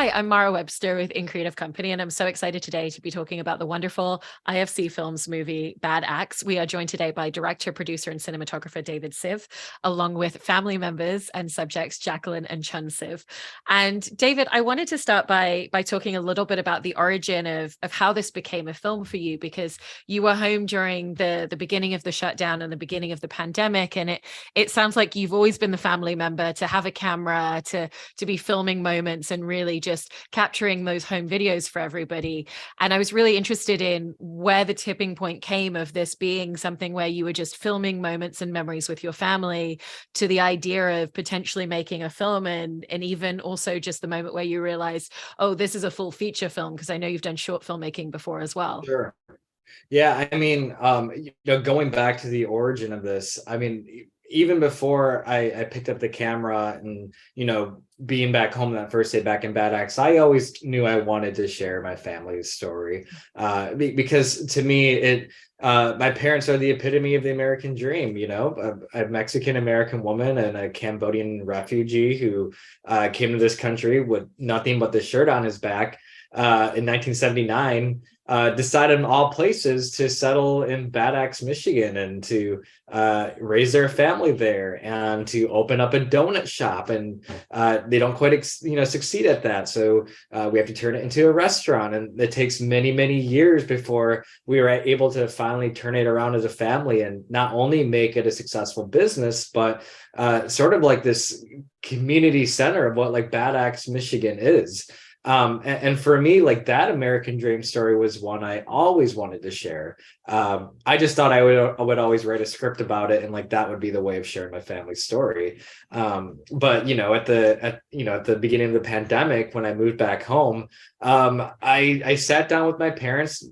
Hi, I'm Mara Webster with In Creative Company, and I'm so excited today to be talking about the wonderful IFC Films movie, Bad Axe. We are joined today by director, producer, and cinematographer David Siev, along with family members and subjects Jaclyn and Chun Siev. And David, I wanted to start by talking a little bit about the origin of how this became a film for you, because you were home during the beginning of the shutdown and the beginning of the pandemic, and it sounds like you've always been the family member to have a camera, to be filming moments and really just capturing those home videos for everybody. And I was really interested in where the tipping point came of this being something where you were just filming moments and memories with your family, to the idea of potentially making a film, and even also just the moment where you realized, oh, this is a full feature film, because I know you've done short filmmaking before as well. Sure. Yeah, I mean, going back to the origin of this, I mean, even before I picked up the camera and, being back home that first day back in Bad Axe, I always knew I wanted to share my family's story, because to me, my parents are the epitome of the American dream. A Mexican American woman and a Cambodian refugee who came to this country with nothing but the shirt on his back in 1979. Decided in all places to settle in Bad Axe, Michigan, and to raise their family there, and to open up a donut shop. And they don't quite, succeed at that. So we have to turn it into a restaurant, and it takes many, many years before we were able to finally turn it around as a family and not only make it a successful business, but sort of like this community center of what like Bad Axe, Michigan is. And for me, like, that American dream story was one I always wanted to share. I just thought I would always write a script about it, and like that would be the way of sharing my family's story. But at the beginning of the pandemic, when I moved back home, I sat down with my parents,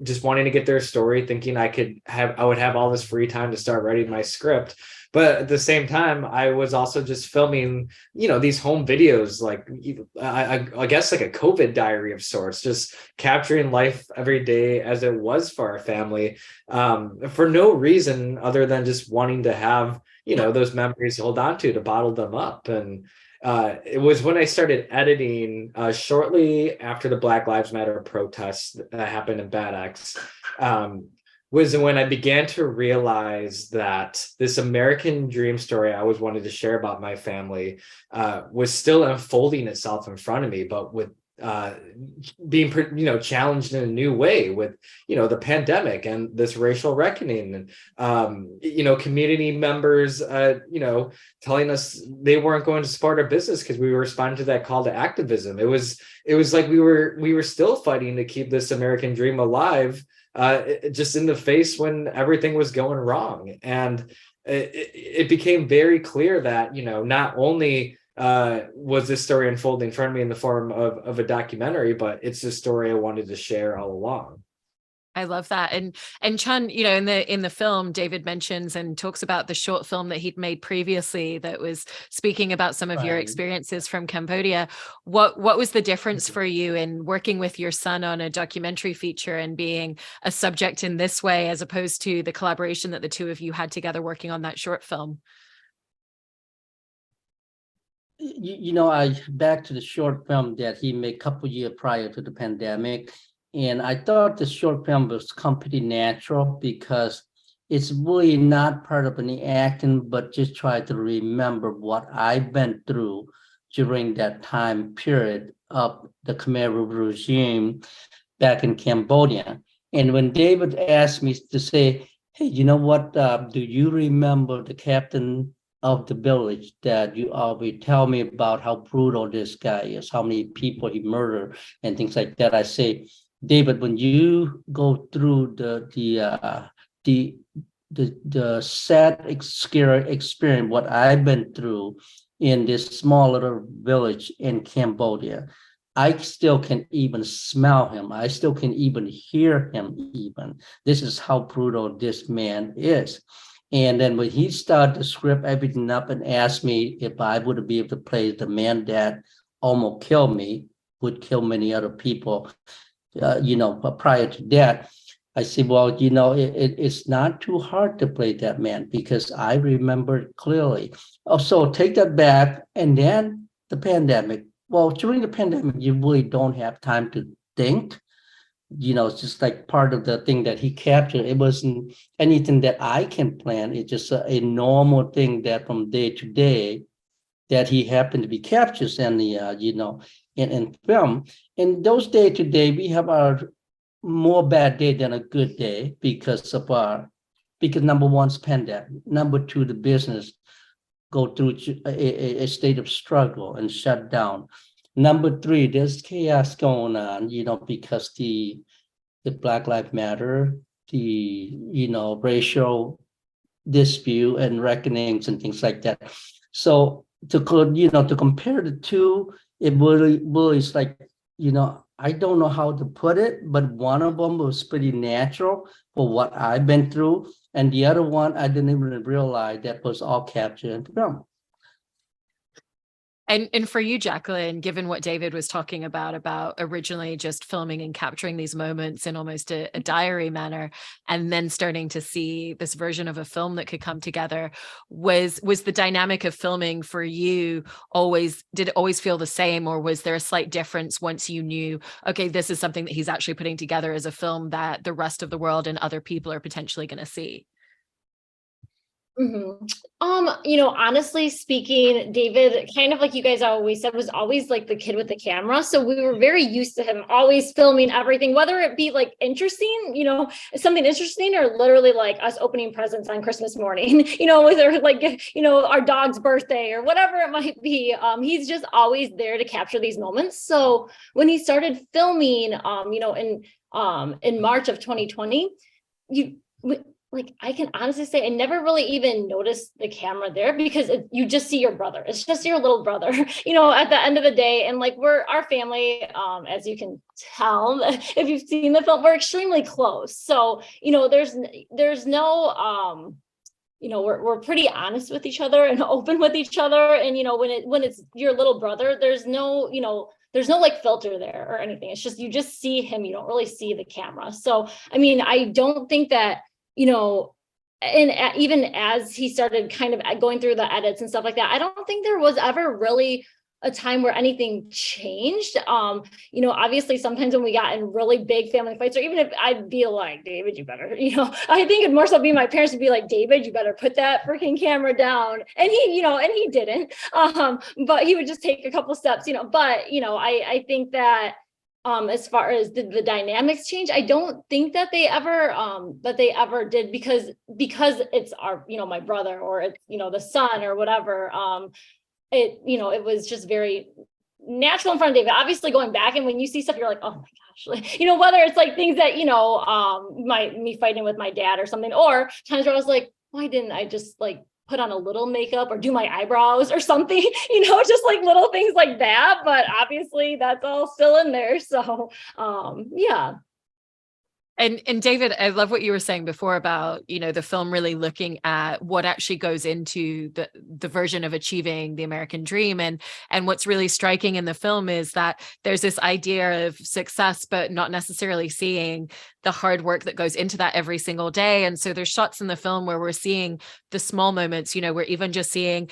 just wanting to get their story, thinking I would have all this free time to start writing my script. But at the same time, I was also just filming, these home videos, like I guess like a COVID diary of sorts, just capturing life every day as it was for our family, for no reason other than just wanting to have, those memories to hold on to bottle them up. And it was when I started editing shortly after the Black Lives Matter protests that happened in Bad Axe. Was when I began to realize that this American dream story I always wanted to share about my family was still unfolding itself in front of me, but with being challenged in a new way with the pandemic and this racial reckoning, and community members telling us they weren't going to support our business because we were responding to that call to activism. It was like we were still fighting to keep this American dream alive, just in the face when everything was going wrong. And it became very clear that not only was this story unfolding in front of me in the form of a documentary, but it's a story I wanted to share all along. I love that. And Chun, in the film, David mentions and talks about the short film that he'd made previously that was speaking about some of your experiences from Cambodia. What was the difference for you in working with your son on a documentary feature and being a subject in this way, as opposed to the collaboration that the two of you had together working on that short film? I back to the short film that he made a couple years prior to the pandemic. And I thought the short film was completely natural because it's really not part of any acting, but just try to remember what I've been through during that time period of the Khmer regime back in Cambodia. And when David asked me to say, hey, you know what, do you remember the captain of the village that you always tell me about how brutal this guy is, how many people he murdered and things like that? I say, David, when you go through the sad, scary experience, what I've been through in this small little village in Cambodia, I still can even smell him. I still can even hear him even. This is how brutal this man is. And then when he started to script everything up and asked me if I would be able to play the man that almost killed me, would kill many other people, prior to that, I said, well, it's not too hard to play that man because I remember it clearly. Oh, so take that back. And then the pandemic, well, during the pandemic, you really don't have time to think. It's just like part of the thing that he captured. It wasn't anything that I can plan. It's just a normal thing that from day to day that he happened to be captured in the, in film. In those day to day, we have our more bad day than a good day because number one is pandemic. Number two, the business go through a state of struggle and shut down. Number three, there's chaos going on, because the Black Lives Matter, the racial dispute and reckonings and things like that. So to compare the two, it really is like, I don't know how to put it, but one of them was pretty natural for what I've been through, and the other one I didn't even realize that was all captured in film. And for you, Jaclyn, given what David was talking about originally just filming and capturing these moments in almost a diary manner, and then starting to see this version of a film that could come together, was the dynamic of filming for you did it always feel the same, or was there a slight difference once you knew, okay, this is something that he's actually putting together as a film that the rest of the world and other people are potentially going to see? Honestly speaking, David, kind of like you guys always said, was always like the kid with the camera. So we were very used to him always filming everything, whether it be like interesting, something interesting, or literally like us opening presents on Christmas morning, or like, our dog's birthday or whatever it might be. He's just always there to capture these moments. So when he started filming, in March of 2020, like, I can honestly say I never really even noticed the camera there, because you just see your brother. It's just your little brother, at the end of the day. And like, we're our family, as you can tell, if you've seen the film, we're extremely close. So, there's no, we're pretty honest with each other and open with each other. And, when it's your little brother, there's no like filter there or anything. It's just, you just see him. You don't really see the camera. So, I mean, I don't think that, and even as he started kind of going through the edits and stuff like that, I don't think there was ever really a time where anything changed. Obviously sometimes when we got in really big family fights, or even if I'd be like, David, you better, I think it'd more so be my parents would be like, David, you better put that freaking camera down. And he didn't, but he would just take a couple steps, but, I think that, as far as the dynamics change, I don't think that they ever did, because it's our, my brother, or it's, the son or whatever. It was just very natural in front of David. Obviously going back, and when you see stuff, you're like, oh my gosh, whether it's like things that, me fighting with my dad or something, or times where I was like, why didn't I just like put on a little makeup or do my eyebrows or something, just like little things like that. But obviously that's all still in there. So, yeah. And David, I love what you were saying before about, the film really looking at what actually goes into the version of achieving the American dream. And what's really striking in the film is that there's this idea of success, but not necessarily seeing the hard work that goes into that every single day. And so there's shots in the film where we're seeing the small moments, we're even just seeing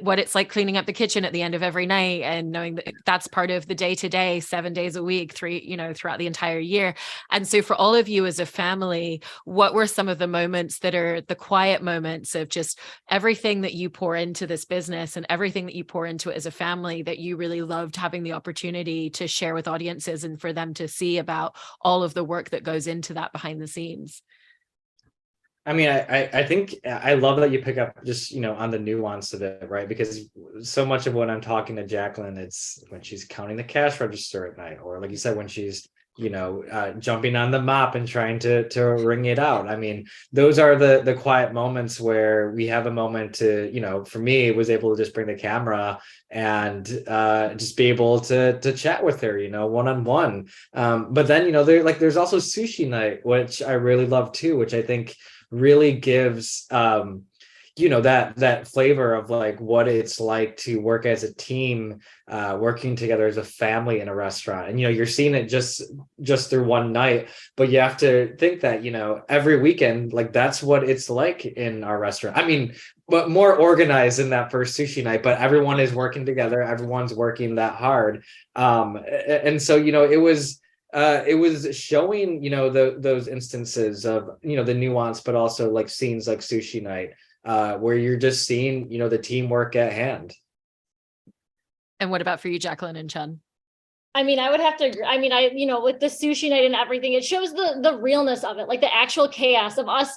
what it's like cleaning up the kitchen at the end of every night, and knowing that that's part of the day to day, 7 days a week, throughout the entire year. And so for all of you as a family, what were some of the moments that are the quiet moments of just everything that you pour into this business and everything that you pour into it as a family that you really loved having the opportunity to share with audiences and for them to see about all of the work that goes into that behind the scenes? I mean, I think I love that you pick up just, on the nuance of it, right? Because so much of when I'm talking to Jaclyn, it's when she's counting the cash register at night, or like you said, when she's, jumping on the mop and trying to wring it out. I mean, those are the quiet moments where we have a moment to, for me, was able to just bring the camera and just be able to chat with her, one-on-one. But then, there's also sushi night, which I really love too, which I think really gives that flavor of like what it's like to work as a team, working together as a family in a restaurant. And you're seeing it just through one night, but you have to think that every weekend, like that's what it's like in our restaurant. I mean, but more organized in that first sushi night, but everyone is working together, everyone's working that hard. And so it was showing those instances of the nuance, but also like scenes like sushi night, where you're just seeing the teamwork at hand. And what about for you, Jaclyn and Chun? I mean, I would have to agree. I mean, with the sushi night and everything, it shows the realness of it, like the actual chaos of us.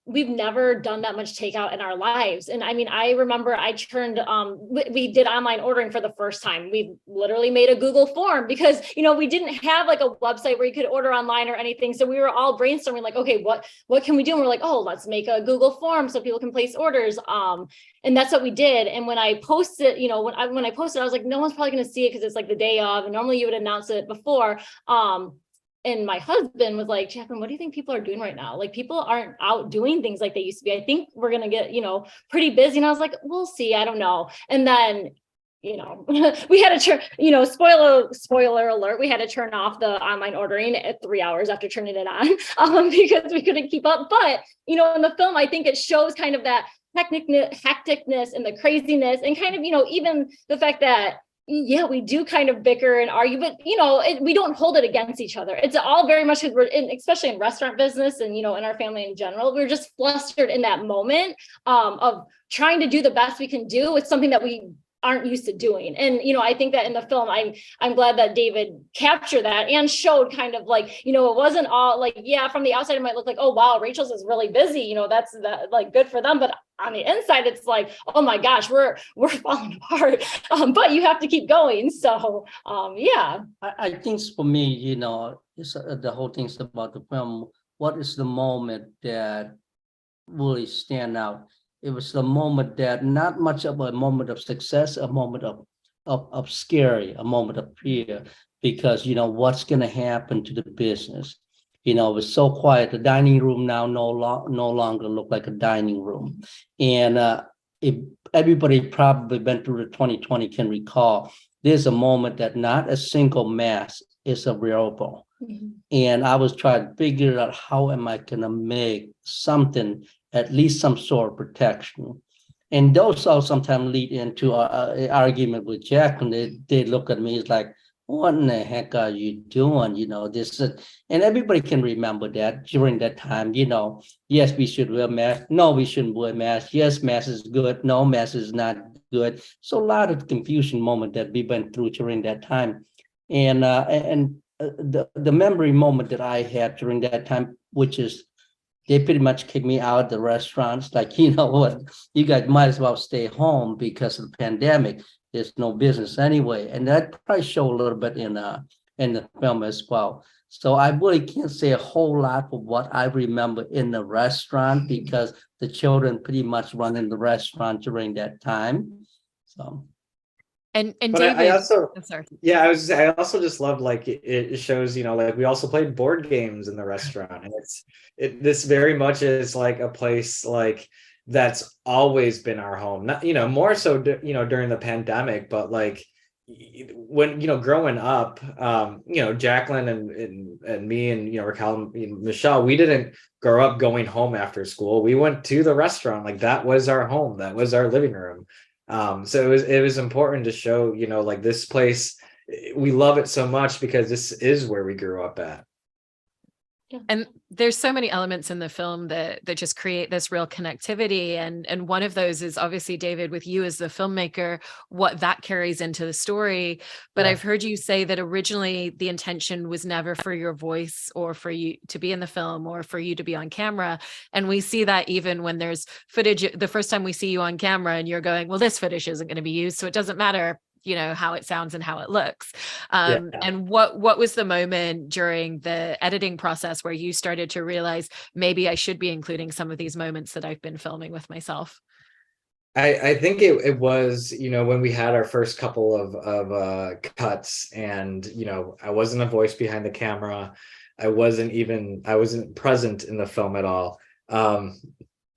We've never done that much takeout in our lives. And I mean, I remember I turned, we did online ordering for the first time. We literally made a Google form because, we didn't have like a website where you could order online or anything. So we were all brainstorming like, okay, what can we do? And we're like, oh, let's make a Google form so people can place orders. And that's what we did. And when I posted, when I posted, I was like, no one's probably going to see it because it's like the day of, and normally you would announce it before. And my husband was like, Jaclyn, what do you think people are doing right now? Like, people aren't out doing things like they used to be. I think we're going to get, pretty busy. And I was like, we'll see. I don't know. And then, we had to turn, spoiler alert, we had to turn off the online ordering at 3 hours after turning it on, because we couldn't keep up. But, in the film, I think it shows kind of that hecticness and the craziness, and kind of, even the fact that, yeah, we do kind of bicker and argue, but we don't hold it against each other. It's all very much because especially in restaurant business and in our family in general, we're just flustered in that moment of trying to do the best we can do with something that we aren't used to doing. And I think that in the film, I'm glad that David captured that and showed kind of like, it wasn't all like, yeah, from the outside it might look like, oh wow, Rachel's is really busy, that's like good for them, but on the inside it's like, oh my gosh, we're falling apart, but you have to keep going. So yeah, I think for me, it's, the whole thing's about the film. What is the moment that really stand out? It was the moment that not much of a moment of success, a moment of scary, a moment of fear, because what's going to happen to the business. It was so quiet. The dining room now no longer look like a dining room. And if everybody probably been through the 2020 can recall, there's a moment that not a single mask is available. Mm-hmm. And I was trying to figure out how am I going to make something, at least some sort of protection. And those all sometimes lead into an argument with Jaclyn. They look at me, it's like, what in the heck are you doing? This, and everybody can remember that during that time, yes, we should wear masks. No, we shouldn't wear masks. Yes, mask is good. No, mask is not good. So a lot of confusion moment that we went through during that time. And the memory moment that I had during that time, which is they pretty much kicked me out of the restaurants. Like, what, you guys might as well stay home because of the pandemic. There's no business anyway. And that probably showed a little bit in the film as well. So I really can't say a whole lot of what I remember in the restaurant because the children pretty much run in the restaurant during that time. So. And but David, I also, I'm sorry. Yeah, I also just love like it shows, like we also played board games in the restaurant, and this very much is like a place like that's always been our home. Not, more so, during the pandemic, but like when, growing up, Jaclyn and me and, Raquel and Michelle, we didn't grow up going home after school. We went to the restaurant. Like that was our home. That was our living room. So it was important to show, like this place, we love it so much because this is where we grew up at. And there's so many elements in the film that just create this real connectivity. And one of those is obviously, David, with you as the filmmaker, what that carries into the story. But yeah. I've heard you say that originally the intention was never for your voice or for you to be in the film or for you to be on camera. And we see that even when there's footage, the first time we see you on camera and you're going, well, this footage isn't going to be used, so it doesn't matter how it sounds and how it looks. And what was the moment during the editing process where you started to realize maybe I should be including some of these moments that I've been filming with myself? I think it was, when we had our first couple of cuts, and, I wasn't a voice behind the camera. I wasn't present in the film at all.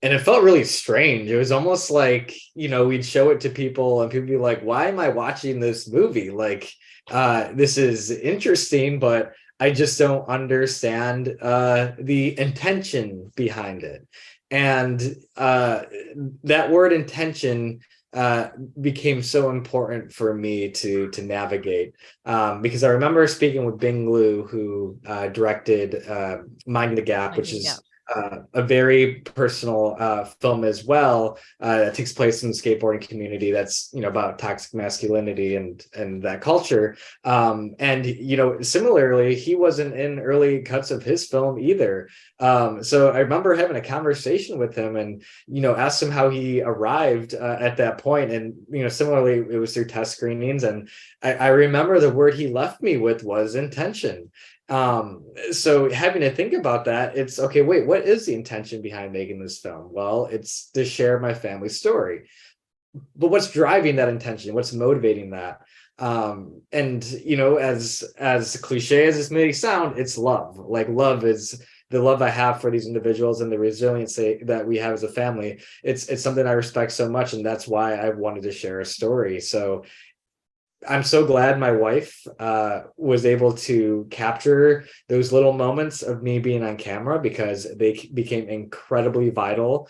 and it felt really strange. It was almost like, we'd show it to people and people be like, why am I watching this movie? Like, this is interesting, but I just don't understand the intention behind it. And that word intention became so important for me to navigate, because I remember speaking with Bing Liu, who directed Minding the Gap, which is a very personal film as well, that takes place in the skateboarding community, that's about toxic masculinity and that culture, and similarly, he wasn't in early cuts of his film either. So I remember having a conversation with him and asked him how he arrived at that point, and similarly it was through test screenings, and I remember the word he left me with was intention. So having to think about that, it's okay, wait, what is the intention behind making this film? Well, it's to share my family story, but what's driving that intention? What's motivating that? And as cliche as this may sound, it's love. Like, love is the love I have for these individuals and the resiliency that we have as a family. It's something I respect so much, and that's why I wanted to share a story. So I'm so glad my wife was able to capture those little moments of me being on camera, because they became incredibly vital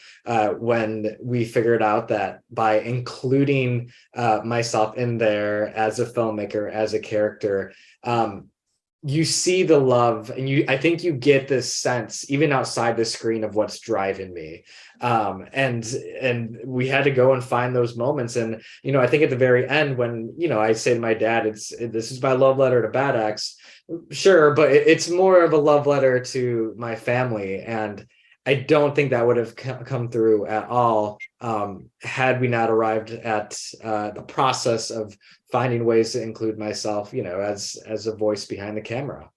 when we figured out that by including myself in there as a filmmaker, as a character, you see the love, and I think you get this sense even outside the screen of what's driving me. And we had to go and find those moments. And I think at the very end, when I say to my dad, this is my love letter to Bad Axe, sure, but it's more of a love letter to my family. And I don't think that would have come through at all had we not arrived at the process of finding ways to include myself, as a voice behind the camera.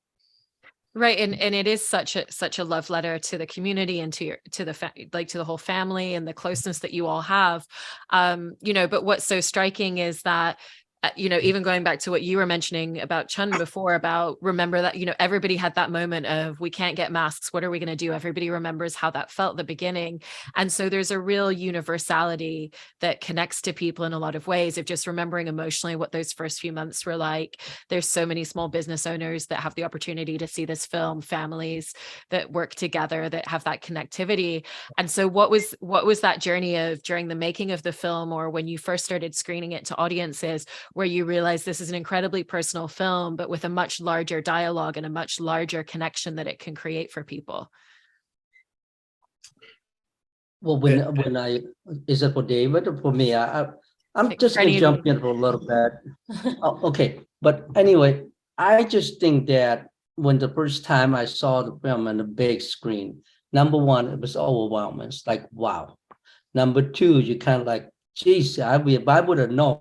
Right. And it is such a love letter to the community and to the whole family and the closeness that you all have. But what's so striking is that even going back to what you were mentioning about Chun before, about remember that, everybody had that moment of, we can't get masks. What are we going to do? Everybody remembers how that felt at the beginning. And so there's a real universality that connects to people in a lot of ways of just remembering emotionally what those first few months were like. There's so many small business owners that have the opportunity to see this film, families that work together, that have that connectivity. And so what was that journey of during the making of the film, or when you first started screening it to audiences, where you realize this is an incredibly personal film, but with a much larger dialogue and a much larger connection that it can create for people? Well, is it for David or for me? I'm just For gonna any of jump you. in for a little bit. Okay, but anyway, I just think that when the first time I saw the film on the big screen, number one, it was overwhelming. It's like, wow. Number two, you kind of like, geez, if I would have known,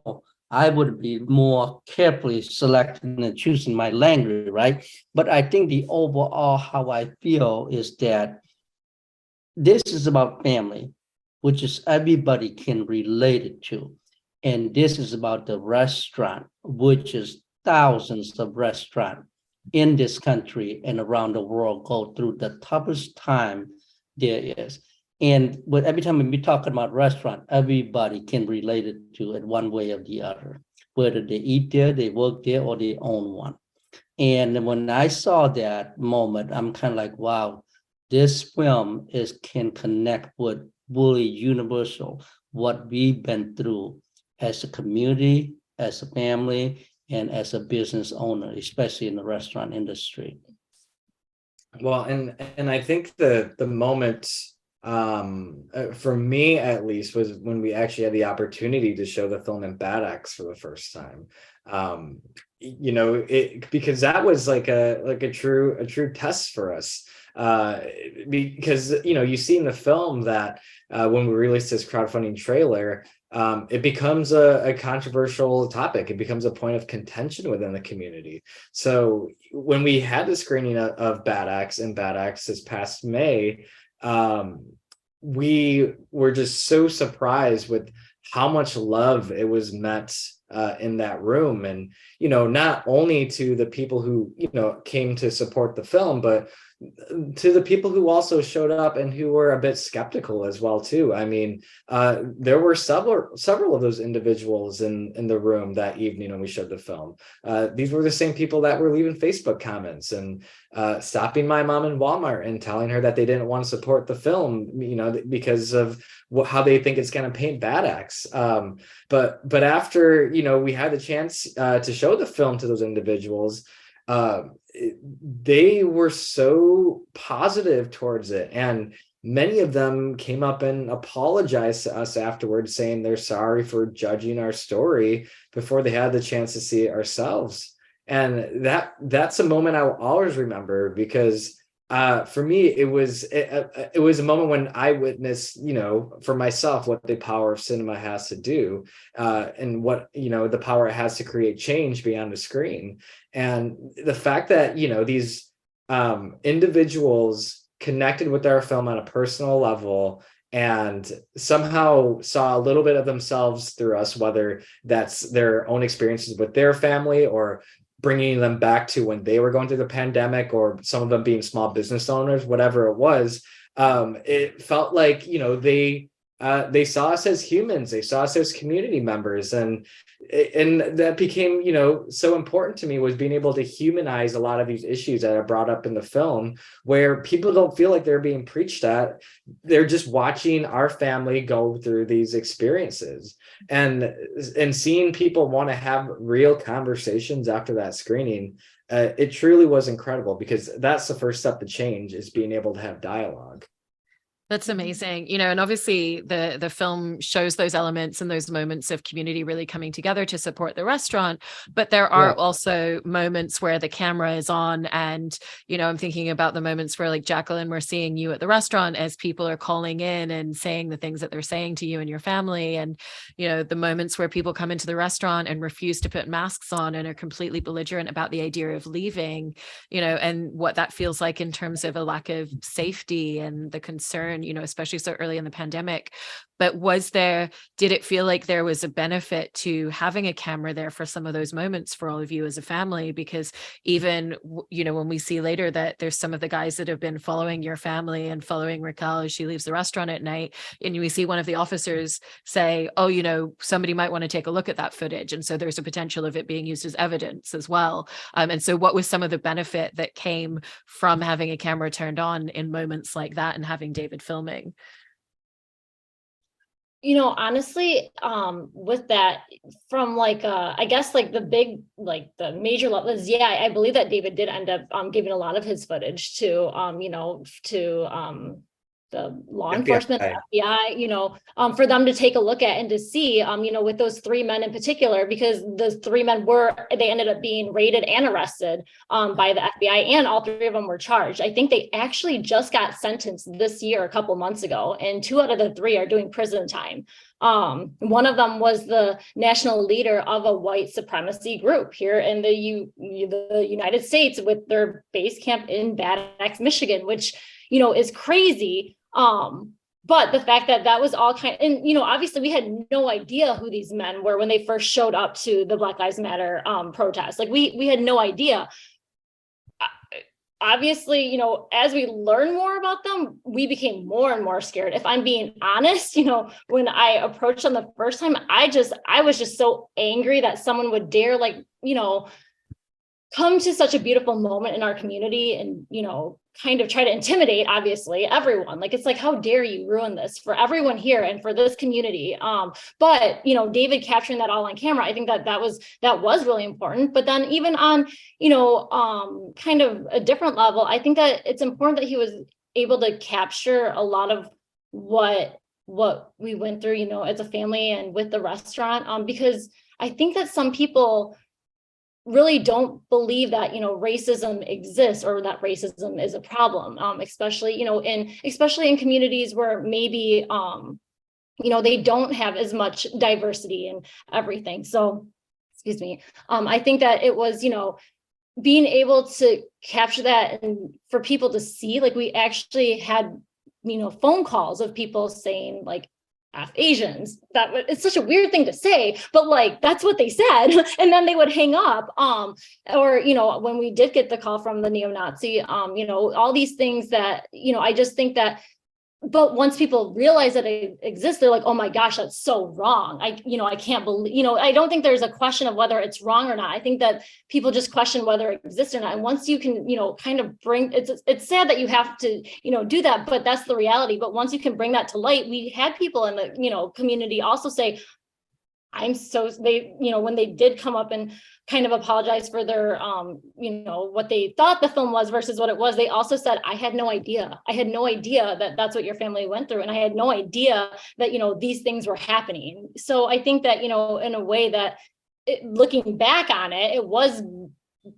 I would be more carefully selecting and choosing my language, right? But I think the overall how I feel is that this is about family, which is everybody can relate it to. And this is about the restaurant, which is thousands of restaurants in this country and around the world go through the toughest time there is. And every time we talk about restaurant, everybody can relate it to it one way or the other, whether they eat there, they work there, or they own one. And when I saw that moment, I'm kind of like, wow, this film can connect with really universal, what we've been through as a community, as a family, and as a business owner, especially in the restaurant industry. Well, and I think the moment, for me at least, was when we actually had the opportunity to show the film in Bad Axe for the first time. Because that was like a true test for us, because you see in the film that when we released this crowdfunding trailer, it becomes a controversial topic. It becomes a point of contention within the community. So when we had the screening of Bad Axe and Bad Axe this past May, we were just so surprised with how much love it was met in that room. And not only to the people who came to support the film, but to the people who also showed up and who were a bit skeptical as well too. I mean, there were several of those individuals in the room that evening when we showed the film. These were the same people that were leaving Facebook comments and stopping my mom in Walmart and telling her that they didn't want to support the film, because of how they think it's going to paint bad acts. But after we had the chance to show the film to those individuals, they were so positive towards it, and many of them came up and apologized to us afterwards, saying they're sorry for judging our story before they had the chance to see it ourselves. And that's a moment I will always remember, because for me it was a moment when I witnessed for myself what the power of cinema has to do, and what the power it has to create change beyond the screen. And the fact that these individuals connected with our film on a personal level and somehow saw a little bit of themselves through us, whether that's their own experiences with their family or bringing them back to when they were going through the pandemic, or some of them being small business owners, whatever it was, it felt like they saw us as humans, they saw us as community members, and that became so important to me, was being able to humanize a lot of these issues that are brought up in the film, where people don't feel like they're being preached at. They're just watching our family go through these experiences, and seeing people want to have real conversations after that screening. It truly was incredible, because that's the first step to change, is being able to have dialogue. That's amazing. And obviously the film shows those elements and those moments of community really coming together to support the restaurant. But there are also moments where the camera is on, and, I'm thinking about the moments where, like, Jaclyn, we're seeing you at the restaurant as people are calling in and saying the things that they're saying to you and your family. And, the moments where people come into the restaurant and refuse to put masks on and are completely belligerent about the idea of leaving, and what that feels like in terms of a lack of safety and the concern, especially so early in the pandemic. But did it feel like there was a benefit to having a camera there for some of those moments for all of you as a family? Because even, when we see later that there's some of the guys that have been following your family and following Raquel as she leaves the restaurant at night, and we see one of the officers say, oh, somebody might want to take a look at that footage. And so there's a potential of it being used as evidence as well. And so what was some of the benefit that came from having a camera turned on in moments like that and having David filming? Honestly, with that, from I guess the big, the major levels, I believe that David did end up giving a lot of his footage to the law enforcement, the FBI, for them to take a look at and to see, with those three men in particular, because the three men they ended up being raided and arrested by the FBI, and all three of them were charged. I think they actually just got sentenced this year, a couple months ago, and 2 out of the 3 are doing prison time. One of them was the national leader of a white supremacy group here in the United States, with their base camp in Bad Axe, Michigan, which, is crazy. But the fact that was all and, obviously we had no idea who these men were when they first showed up to the Black Lives Matter protest. We had no idea. Obviously, as we learn more about them, we became more and more scared. If I'm being honest, when I approached them the first time, I was just so angry that someone would dare, come to such a beautiful moment in our community and, kind of try to intimidate, obviously, everyone. It's how dare you ruin this for everyone here and for this community. But, David capturing that all on camera, I think that was really important. But then even on, kind of a different level, I think that it's important that he was able to capture a lot of what we went through, as a family and with the restaurant, because I think that some people really don't believe that racism exists, or that racism is a problem, especially in communities where maybe they don't have as much diversity and everything. So excuse me, I think that it was being able to capture that and for people to see, we actually had phone calls of people saying F Asians. It's such a weird thing to say, but like that's what they said. And then they would hang up. Or, you know, when we did get the call from the neo-Nazi, you know, all these things that, you know, I just think that, but once people realize that it exists, they're like, oh my gosh, that's so wrong. I can't believe, you know, I don't think there's a question of whether it's wrong or not. I think that people just question whether it exists or not. And once you can, you know, kind of bring, it's sad that you have to, you know, do that, but that's the reality. But once you can bring that to light, we had people in the, you know, community also say, they, you know, when they did come up and kind of apologize for their, you know, what they thought the film was versus what it was, they also said, I had no idea. I had no idea that that's what your family went through. And I had no idea that, you know, these things were happening. So I think that, you know, in a way that looking back on it, it was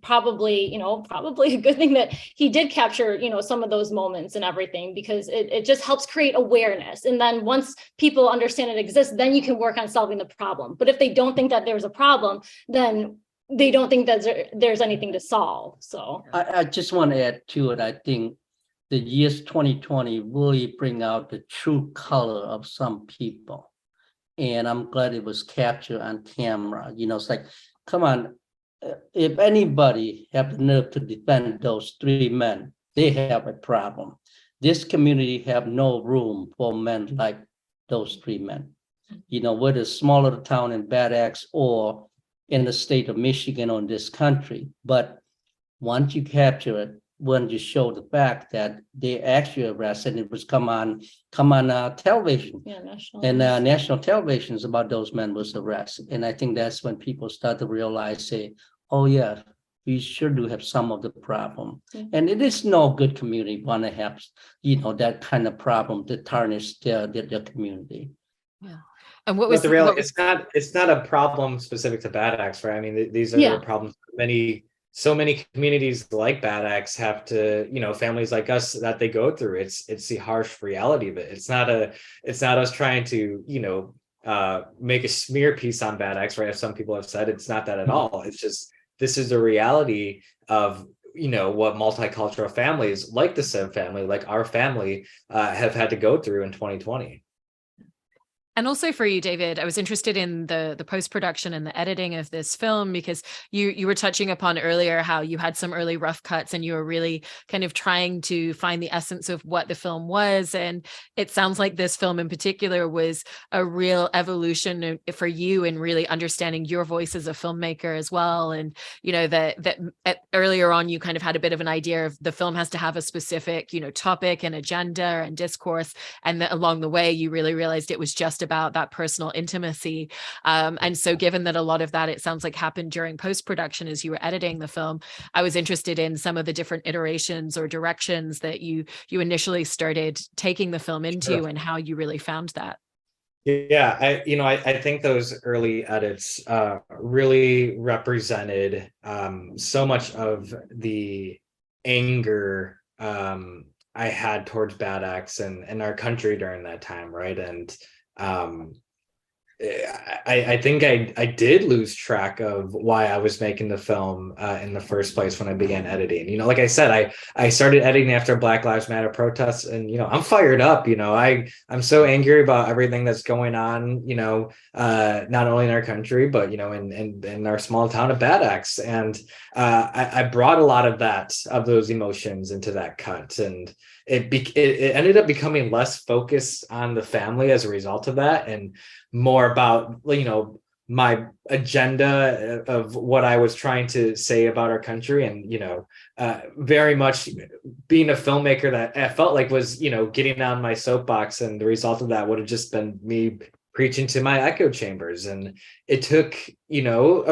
probably a good thing that he did capture, you know, some of those moments and everything, because it just helps create awareness. And then once people understand it exists, then you can work on solving the problem. But if they don't think that there's a problem, then they don't think that there's anything to solve. So I just want to add to it. I think the years 2020 really bring out the true color of some people. And I'm glad it was captured on camera. You know, it's like, come on, if anybody have the nerve to defend those three men, they have a problem. This community have no room for men like those three men. You know, whether smaller the town in Bad Axe or in the state of Michigan or in this country. But once you capture it, when you show the fact that they actually arrested, it was come on television, national televisions about those men was arrested. And I think that's when people start to realize, say, oh yeah, we sure do have some of the problem. Mm-hmm. And it is no good community want to have, you know, that kind of problem to tarnish their community. Yeah. And what was the real? It's not a problem specific to Bad Axe, right? I mean, these are problems so many communities like Bad Axe have to, you know, families like us that they go through. It's the harsh reality of it. It's not us trying to, you know, make a smear piece on Bad Axe, right? As some people have said, it's not that at all. It's just, this is the reality of, you know, what multicultural families like the Siev family, like our family, have had to go through in 2020. And also for you, David, I was interested in the post-production and the editing of this film, because you were touching upon earlier how you had some early rough cuts and you were really kind of trying to find the essence of what the film was. And it sounds like this film in particular was a real evolution for you in really understanding your voice as a filmmaker as well. And, you know, that earlier on, you kind of had a bit of an idea of the film has to have a specific, you know, topic and agenda and discourse. And that along the way, you really realized it was just about that personal intimacy. And so given that a lot of that, it sounds like happened during post-production as you were editing the film, I was interested in some of the different iterations or directions that you initially started taking the film into and how you really found that. Yeah, I think those early edits really represented so much of the anger I had towards Bad Axe and our country during that time, right? And I think I did lose track of why I was making the film in the first place when I began editing. You know, like I said, I started editing after Black Lives Matter protests, and, you know, I'm fired up. You know, I'm so angry about everything that's going on, you know, not only in our country, but, you know, in our small town of Bad Axe. And I brought a lot of those emotions into that cut, and it ended up becoming less focused on the family as a result of that, and more about, you know, my agenda of what I was trying to say about our country. And, you know, very much being a filmmaker that I felt like was, you know, getting on my soapbox, and the result of that would have just been me preaching to my echo chambers. And it took, you know,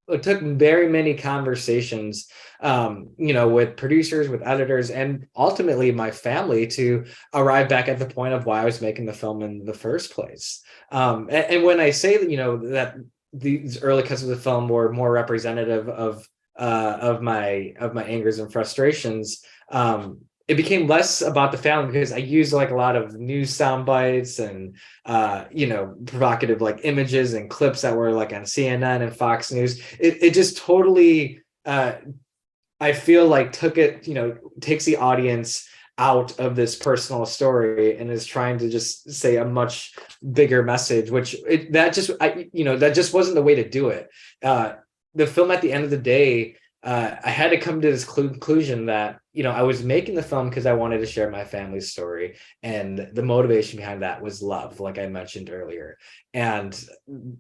it took very many conversations, you know, with producers, with editors, and ultimately my family to arrive back at the point of why I was making the film in the first place. And when I say that, you know, that these early cuts of the film were more representative of my angers and frustrations, it became less about the family, because I used like a lot of news sound bites and, you know, provocative like images and clips that were like on CNN and Fox News. It just totally, I feel like takes the audience out of this personal story and is trying to just say a much bigger message, that just wasn't the way to do it. The film, at the end of the day, I had to come to this conclusion that, I was making the film because I wanted to share my family's story. And the motivation behind that was love, like I mentioned earlier. And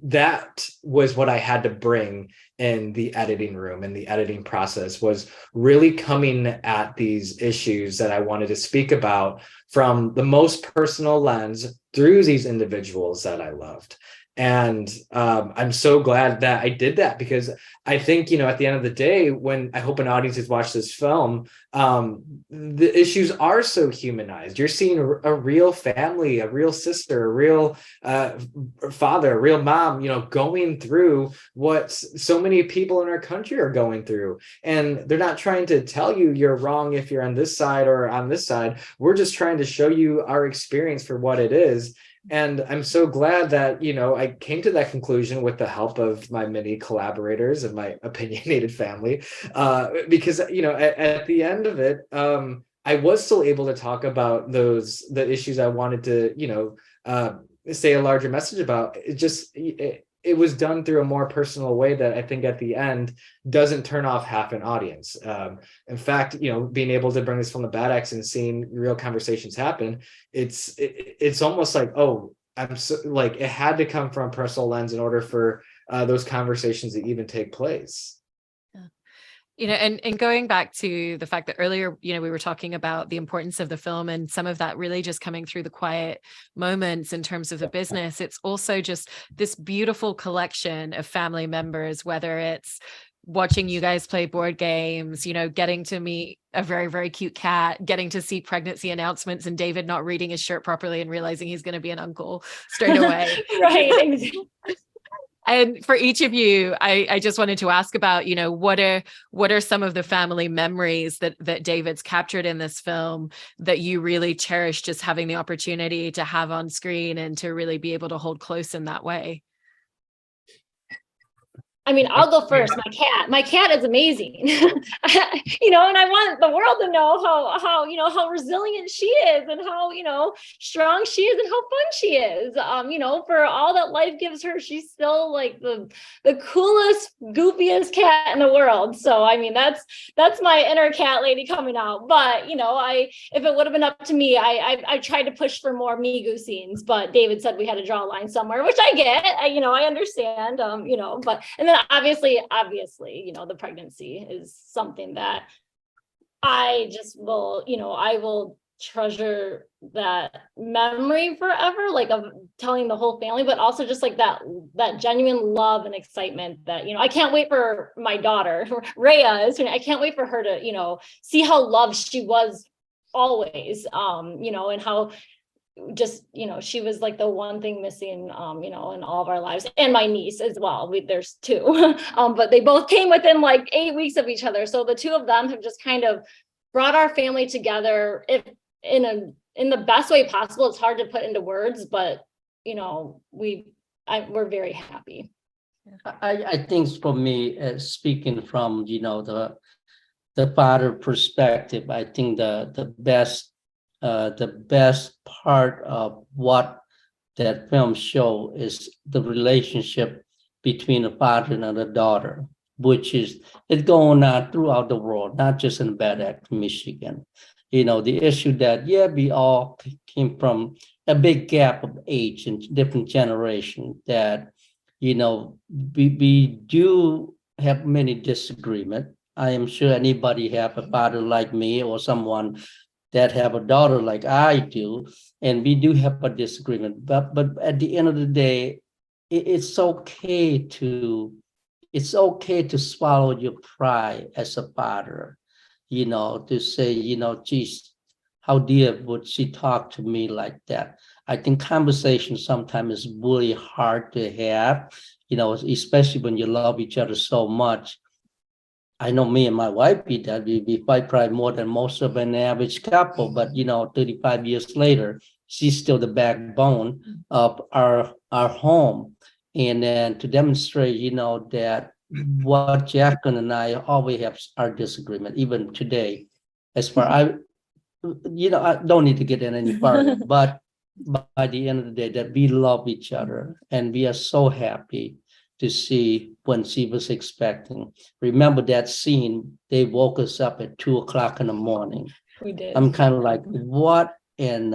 that was what I had to bring in the editing room, and the editing process was really coming at these issues that I wanted to speak about from the most personal lens through these individuals that I loved. And I'm so glad that I did that, because I think, at the end of the day, when I hope an audience has watched this film, the issues are so humanized. You're seeing a real family, a real sister, a real father, a real mom, going through what so many people in our country are going through. And they're not trying to tell you you're wrong if you're on this side or on this side. We're just trying to show you our experience for what it is. And I'm so glad that, I came to that conclusion with the help of my many collaborators and my opinionated family, because, at the end of it, I was still able to talk about the issues I wanted to, say a larger message about. It was done through a more personal way that I think at the end doesn't turn off half an audience. In fact, being able to bring this from the Bad Acts and seeing real conversations happen, it's almost like, oh, I'm so, like, it had to come from a personal lens in order for those conversations to even take place. And going back to the fact that earlier, we were talking about the importance of the film, and some of that really just coming through the quiet moments in terms of the business. It's also just this beautiful collection of family members, whether it's watching you guys play board games, getting to meet a very, very cute cat, getting to see pregnancy announcements and David not reading his shirt properly and realizing he's going to be an uncle straight away. Right. And for each of you, I just wanted to ask about, what are some of the family memories that David's captured in this film that you really cherish, just having the opportunity to have on screen and to really be able to hold close in that way? I mean, I'll go first. My cat is amazing. And I want the world to know how resilient she is, and how, strong she is, and how fun she is. For all that life gives her, she's still like the coolest, goofiest cat in the world. So, I mean, that's my inner cat lady coming out. But, if it would have been up to me, I tried to push for more Migu scenes, but David said we had to draw a line somewhere, which I get. I understand. But and then obviously, the pregnancy is something that I just will, I will treasure that memory forever, like of telling the whole family, but also just like that genuine love and excitement that, I can't wait for my daughter, Rhea, I can't wait for her to, see how loved she was always, and how just, she was like the one thing missing, in all of our lives, and my niece as well. There's two, but they both came within like 8 weeks of each other. So the two of them have just kind of brought our family together in the best way possible. It's hard to put into words, but we're very happy. I think for me, speaking from, the father perspective, I think the best part of what that film show is the relationship between a father and a daughter, which is it's going on throughout the world, not just in Bad Act, Michigan. The issue that, we all came from a big gap of age and different generation, that, we do have many disagreement. I am sure anybody have a father like me or someone that have a daughter like I do, and we do have a disagreement. But at the end of the day, it's okay to swallow your pride as a father, to say, geez, how dear would she talk to me like that? I think conversation sometimes is really hard to have, especially when you love each other so much. I know me and my wife we fight probably more than most of an average couple, but 35 years later, she's still the backbone of our home. And then to demonstrate, that what Jaclyn and I always have our disagreement, even today, as far I don't need to get in any further, but by the end of the day, that we love each other, and we are so happy to see when she was expecting. Remember that scene, they woke us up at 2:00 in the morning. We did. I'm kind of like, what? And,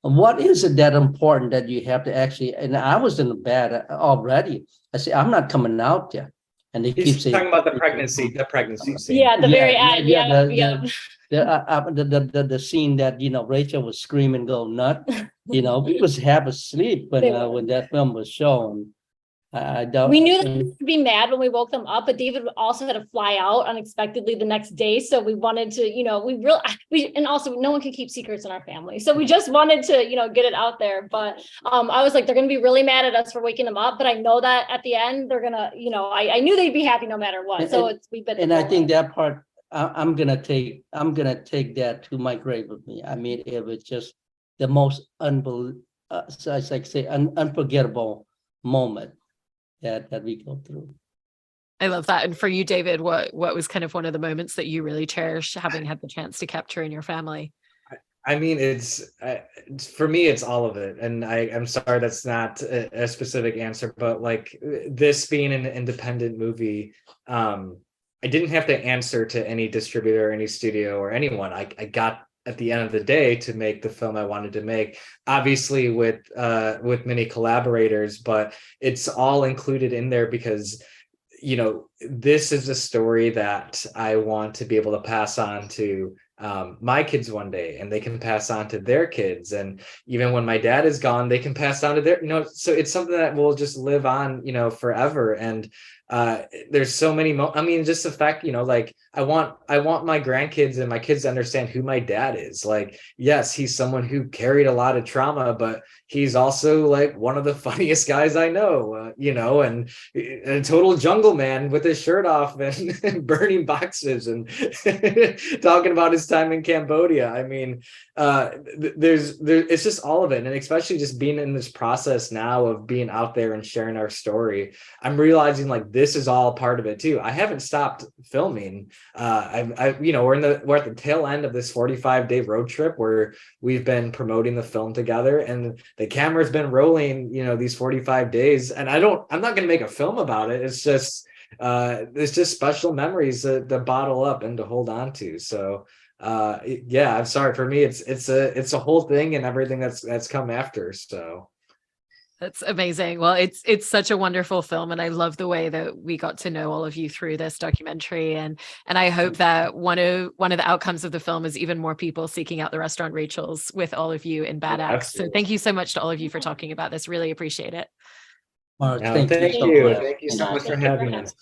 what is it that important that you have to actually, and I was in the bed already. I said, I'm not coming out there. And they keep He's saying, talking about the pregnancy scene. Yeah, at the very end. Yeah. the scene that, Rachel was screaming, go nut. We was half asleep when that film was shown. I don't. We knew that we would be mad when we woke them up, but David also had to fly out unexpectedly the next day. So we wanted to, and also no one can keep secrets in our family. So we just wanted to, get it out there. But I was like, they're going to be really mad at us for waking them up. But I know that at the end, they're going to, I knew they'd be happy no matter what. We've been. And I think that part, I'm going to take that to my grave with me. I mean, it was just the most unforgettable moment that we go through. I love that. And for you, David, what was kind of one of the moments that you really cherish having had the chance to capture in your family? I mean, for me, it's all of it. And I'm sorry, that's not a specific answer, but like this being an independent movie, I didn't have to answer to any distributor, any studio or anyone. I got at the end of the day to make the film I wanted to make, obviously with many collaborators, but it's all included in there because, this is a story that I want to be able to pass on to my kids one day, and they can pass on to their kids. And even when my dad is gone, they can pass on to their, so it's something that will just live on, forever. And there's so many just the fact, like I want my grandkids and my kids to understand who my dad is. Like, yes, he's someone who carried a lot of trauma, but he's also like one of the funniest guys I know, and a total jungle man with his shirt off and burning boxes and talking about his time in Cambodia. I mean, it's just all of it. And especially just being in this process now of being out there and sharing our story, I'm realizing like this is all part of it too. I haven't stopped filming. We're at the tail end of this 45-day road trip where we've been promoting the film together, and the camera's been rolling, these 45 days. And I'm not going to make a film about it. It's just special memories that bottle up and to hold on to. So I'm sorry, for me it's a whole thing and everything that's come after. So that's amazing. Well, it's such a wonderful film, and I love the way that we got to know all of you through this documentary. And I hope that one of the outcomes of the film is even more people seeking out the restaurant Rachel's with all of you in Bad Acts. So thank you so much to all of you for talking about this. Really appreciate it. Thank you so much for having us.